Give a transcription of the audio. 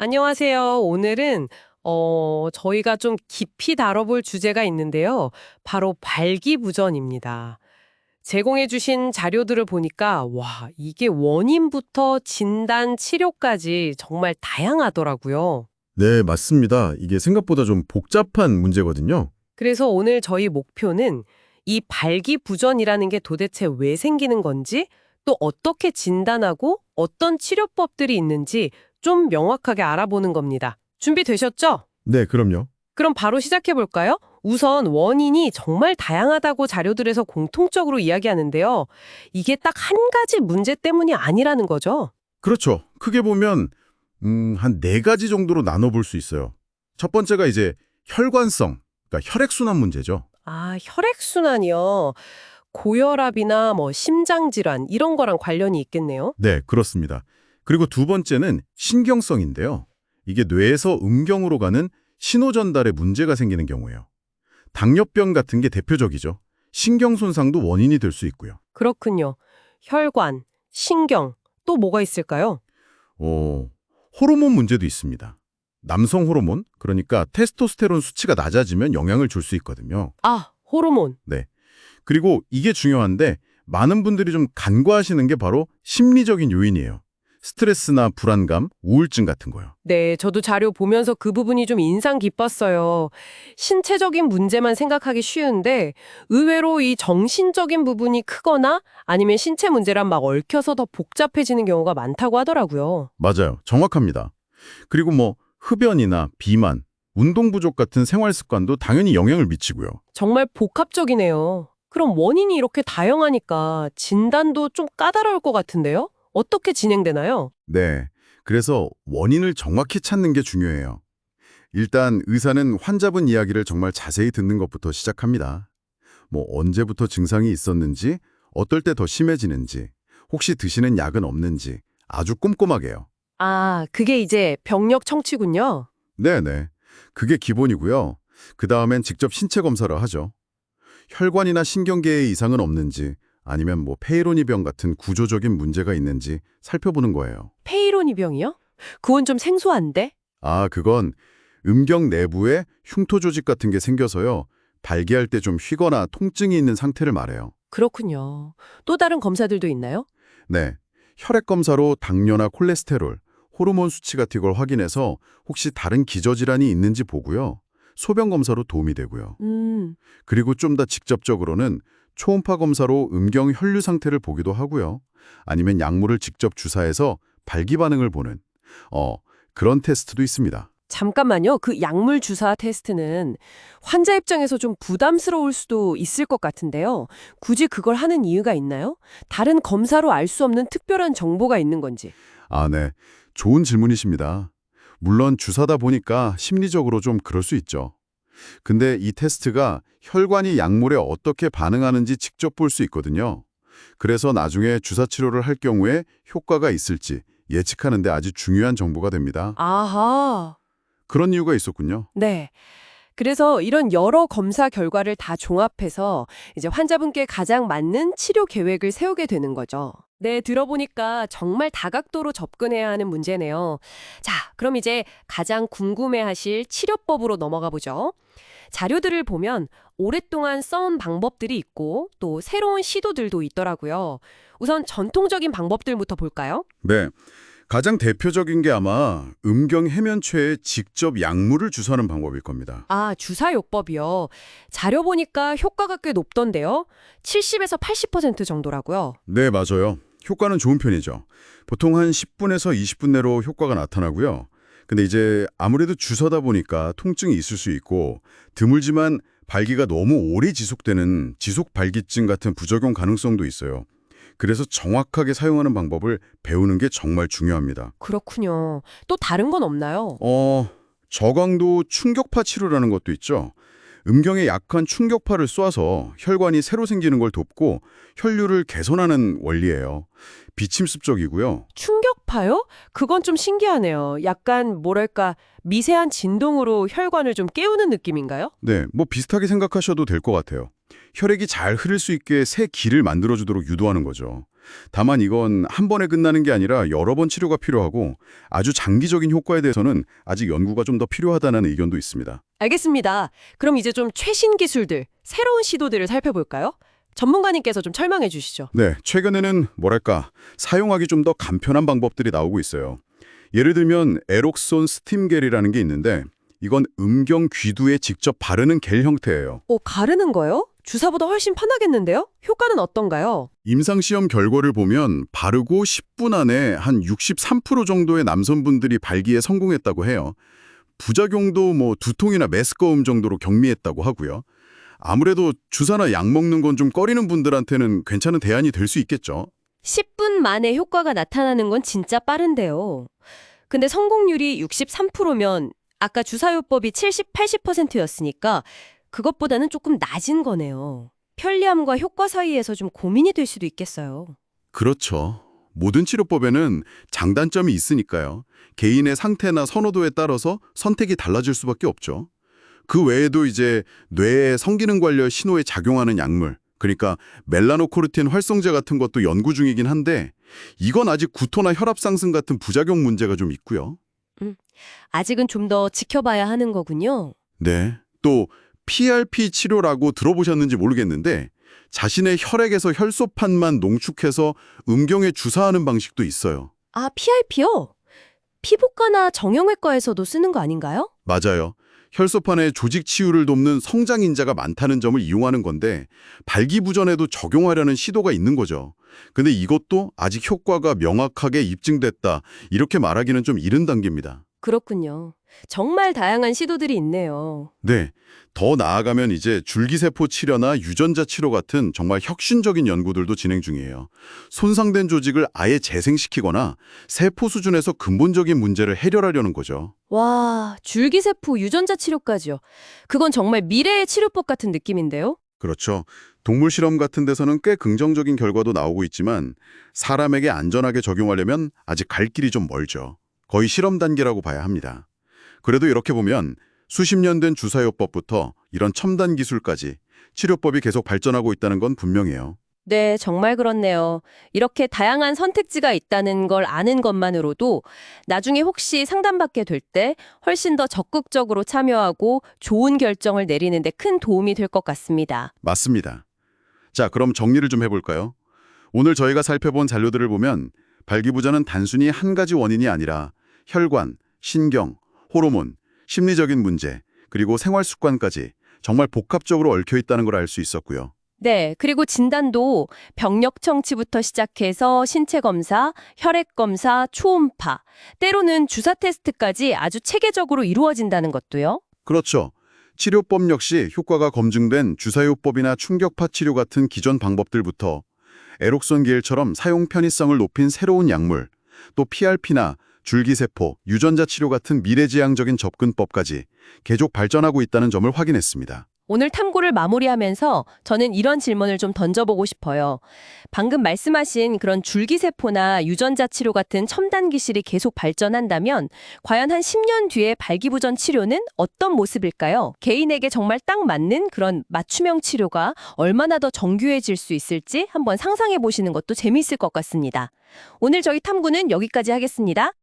안녕하세요. 오늘은 저희가 좀 깊이 다뤄볼 주제가 있는데요. 바로 발기부전입니다. 제공해 주신 자료들을 보니까 와, 이게 원인부터 진단, 치료까지 정말 다양하더라고요. 네, 맞습니다. 이게 생각보다 좀 복잡한 문제거든요. 그래서 오늘 저희 목표는 이 발기부전이라는 게 도대체 왜 생기는 건지, 또 어떻게 진단하고 어떤 치료법들이 있는지 좀 명확하게 알아보는 겁니다. 준비되셨죠? 네, 그럼요. 그럼 바로 시작해 볼까요? 우선 원인이 정말 다양하다고 자료들에서 공통적으로 이야기하는데요. 이게 딱 한 가지 문제 때문이 아니라는 거죠. 그렇죠. 크게 보면 한 네 가지 정도로 나눠볼 수 있어요. 첫 번째가 이제 혈관성, 그러니까 혈액순환 문제죠. 아, 혈액순환이요. 고혈압이나 뭐 심장질환 이런 거랑 관련이 있겠네요. 네, 그렇습니다. 그리고 두 번째는 신경성인데요. 이게 뇌에서 음경으로 가는 신호 전달에 문제가 생기는 경우예요. 당뇨병 같은 게 대표적이죠. 신경 손상도 원인이 될 수 있고요. 그렇군요. 혈관, 신경, 또 뭐가 있을까요? 오, 호르몬 문제도 있습니다. 남성 호르몬, 그러니까 테스토스테론 수치가 낮아지면 영향을 줄 수 있거든요. 아, 호르몬. 네. 그리고 이게 중요한데 많은 분들이 좀 간과하시는 게 바로 심리적인 요인이에요. 스트레스나 불안감, 우울증 같은 거요. 네, 저도 자료 보면서 그 부분이 좀 인상 깊었어요. 신체적인 문제만 생각하기 쉬운데 의외로 이 정신적인 부분이 크거나 아니면 신체 문제랑 막 얽혀서 더 복잡해지는 경우가 많다고 하더라고요. 맞아요. 정확합니다. 그리고 뭐 흡연이나 비만, 운동 부족 같은 생활 습관도 당연히 영향을 미치고요. 정말 복합적이네요. 그럼 원인이 이렇게 다양하니까 진단도 좀 까다로울 것 같은데요? 어떻게 진행되나요? 네. 그래서 원인을 정확히 찾는 게 중요해요. 일단 의사는 환자분 이야기를 정말 자세히 듣는 것부터 시작합니다. 뭐 언제부터 증상이 있었는지, 어떨 때 더 심해지는지, 혹시 드시는 약은 없는지 아주 꼼꼼하게요. 아, 그게 이제 병력 청취군요. 네네. 그게 기본이고요. 그 다음엔 직접 신체 검사를 하죠. 혈관이나 신경계에 이상은 없는지, 아니면 뭐 페이로니병 같은 구조적인 문제가 있는지 살펴보는 거예요. 페이로니 병이요? 그건 좀 생소한데? 아, 그건 음경 내부에 흉터 조직 같은 게 생겨서요. 발기할 때 좀 휘거나 통증이 있는 상태를 말해요. 그렇군요. 또 다른 검사들도 있나요? 네. 혈액 검사로 당뇨나 콜레스테롤, 호르몬 수치 같은 걸 확인해서 혹시 다른 기저질환이 있는지 보고요. 소변 검사로 도움이 되고요. 그리고 좀 더 직접적으로는 초음파 검사로 음경 혈류 상태를 보기도 하고요. 아니면 약물을 직접 주사해서 발기 반응을 보는 그런 테스트도 있습니다. 잠깐만요. 그 약물 주사 테스트는 환자 입장에서 좀 부담스러울 수도 있을 것 같은데요. 굳이 그걸 하는 이유가 있나요? 다른 검사로 알 수 없는 특별한 정보가 있는 건지. 아, 네. 좋은 질문이십니다. 물론 주사다 보니까 심리적으로 좀 그럴 수 있죠. 근데 이 테스트가 혈관이 약물에 어떻게 반응하는지 직접 볼 수 있거든요. 그래서 나중에 주사 치료를 할 경우에 효과가 있을지 예측하는 데 아주 중요한 정보가 됩니다. 아하. 그런 이유가 있었군요. 네. 그래서 이런 여러 검사 결과를 다 종합해서 이제 환자분께 가장 맞는 치료 계획을 세우게 되는 거죠. 네, 들어보니까 정말 다각도로 접근해야 하는 문제네요. 자, 그럼 이제 가장 궁금해하실 치료법으로 넘어가 보죠. 자료들을 보면 오랫동안 써온 방법들이 있고 또 새로운 시도들도 있더라고요. 우선 전통적인 방법들부터 볼까요? 네. 가장 대표적인 게 아마 음경 해면체에 직접 약물을 주사하는 방법일 겁니다. 아, 주사요법이요. 자료 보니까 효과가 꽤 높던데요. 70에서 80% 정도라고요. 네, 맞아요. 효과는 좋은 편이죠. 보통 한 10분에서 20분 내로 효과가 나타나고요. 근데 이제 아무래도 주사다 보니까 통증이 있을 수 있고 드물지만 발기가 너무 오래 지속되는 지속 발기증 같은 부작용 가능성도 있어요. 그래서 정확하게 사용하는 방법을 배우는 게 정말 중요합니다. 그렇군요. 또 다른 건 없나요? 저강도 충격파 치료라는 것도 있죠. 음경에 약한 충격파를 쏴서 혈관이 새로 생기는 걸 돕고 혈류를 개선하는 원리예요. 비침습적이고요. 충격파요? 그건 좀 신기하네요. 약간 뭐랄까 미세한 진동으로 혈관을 좀 깨우는 느낌인가요? 네, 뭐 비슷하게 생각하셔도 될 것 같아요. 혈액이 잘 흐를 수 있게 새 길을 만들어주도록 유도하는 거죠. 다만 이건 한 번에 끝나는 게 아니라 여러 번 치료가 필요하고 아주 장기적인 효과에 대해서는 아직 연구가 좀 더 필요하다는 의견도 있습니다. 알겠습니다. 그럼 이제 좀 최신 기술들, 새로운 시도들을 살펴볼까요? 전문가님께서 좀 설명해 주시죠. 네, 최근에는 사용하기 좀 더 간편한 방법들이 나오고 있어요. 예를 들면 에록손 스팀겔이라는 게 있는데 이건 음경 귀두에 직접 바르는 겔 형태예요. 가르는 거요? 주사보다 훨씬 편하겠는데요? 효과는 어떤가요? 임상시험 결과를 보면 바르고 10분 안에 한 63% 정도의 남성분들이 발기에 성공했다고 해요. 부작용도 두통이나 메스꺼움 정도로 경미했다고 하고요. 아무래도 주사나 약 먹는 건 좀 꺼리는 분들한테는 괜찮은 대안이 될 수 있겠죠. 10분 만에 효과가 나타나는 건 진짜 빠른데요. 근데 성공률이 63%면 아까 주사요법이 70, 80%였으니까 그것보다는 조금 낮은 거네요. 편리함과 효과 사이에서 좀 고민이 될 수도 있겠어요. 그렇죠. 모든 치료법에는 장단점이 있으니까요. 개인의 상태나 선호도에 따라서 선택이 달라질 수밖에 없죠. 그 외에도 이제 뇌의 성기능 관련 신호에 작용하는 약물, 그러니까 멜라노코르틴 활성제 같은 것도 연구 중이긴 한데 이건 아직 구토나 혈압 상승 같은 부작용 문제가 좀 있고요. 아직은 좀 더 지켜봐야 하는 거군요. 네. 또 PRP 치료라고 들어보셨는지 모르겠는데 자신의 혈액에서 혈소판만 농축해서 음경에 주사하는 방식도 있어요. 아, PRP요? 피부과나 정형외과에서도 쓰는 거 아닌가요? 맞아요. 혈소판의 조직 치유를 돕는 성장 인자가 많다는 점을 이용하는 건데 발기부전에도 적용하려는 시도가 있는 거죠. 근데 이것도 아직 효과가 명확하게 입증됐다. 이렇게 말하기는 좀 이른 단계입니다. 그렇군요. 정말 다양한 시도들이 있네요. 네. 더 나아가면 이제 줄기세포 치료나 유전자 치료 같은 정말 혁신적인 연구들도 진행 중이에요. 손상된 조직을 아예 재생시키거나 세포 수준에서 근본적인 문제를 해결하려는 거죠. 와, 줄기세포 유전자 치료까지요. 그건 정말 미래의 치료법 같은 느낌인데요? 그렇죠. 동물 실험 같은 데서는 꽤 긍정적인 결과도 나오고 있지만 사람에게 안전하게 적용하려면 아직 갈 길이 좀 멀죠. 거의 실험 단계라고 봐야 합니다. 그래도 이렇게 보면 수십 년 된 주사요법부터 이런 첨단 기술까지 치료법이 계속 발전하고 있다는 건 분명해요. 네, 정말 그렇네요. 이렇게 다양한 선택지가 있다는 걸 아는 것만으로도 나중에 혹시 상담받게 될 때 훨씬 더 적극적으로 참여하고 좋은 결정을 내리는 데 큰 도움이 될 것 같습니다. 맞습니다. 자, 그럼 정리를 좀 해볼까요? 오늘 저희가 살펴본 자료들을 보면 발기부전은 단순히 한 가지 원인이 아니라 혈관, 신경, 호르몬, 심리적인 문제, 그리고 생활 습관까지 정말 복합적으로 얽혀 있다는 걸 알 수 있었고요. 네, 그리고 진단도 병력 청취부터 시작해서 신체 검사, 혈액 검사, 초음파, 때로는 주사 테스트까지 아주 체계적으로 이루어진다는 것도요. 그렇죠. 치료법 역시 효과가 검증된 주사요법이나 충격파 치료 같은 기존 방법들부터 에록손 겔처럼 사용 편의성을 높인 새로운 약물, 또 PRP나 줄기세포, 유전자 치료 같은 미래지향적인 접근법까지 계속 발전하고 있다는 점을 확인했습니다. 오늘 탐구를 마무리하면서 저는 이런 질문을 좀 던져보고 싶어요. 방금 말씀하신 그런 줄기세포나 유전자 치료 같은 첨단 기술이 계속 발전한다면 과연 한 10년 뒤에 발기부전 치료는 어떤 모습일까요? 개인에게 정말 딱 맞는 그런 맞춤형 치료가 얼마나 더 정교해질 수 있을지 한번 상상해 보시는 것도 재미있을 것 같습니다. 오늘 저희 탐구는 여기까지 하겠습니다.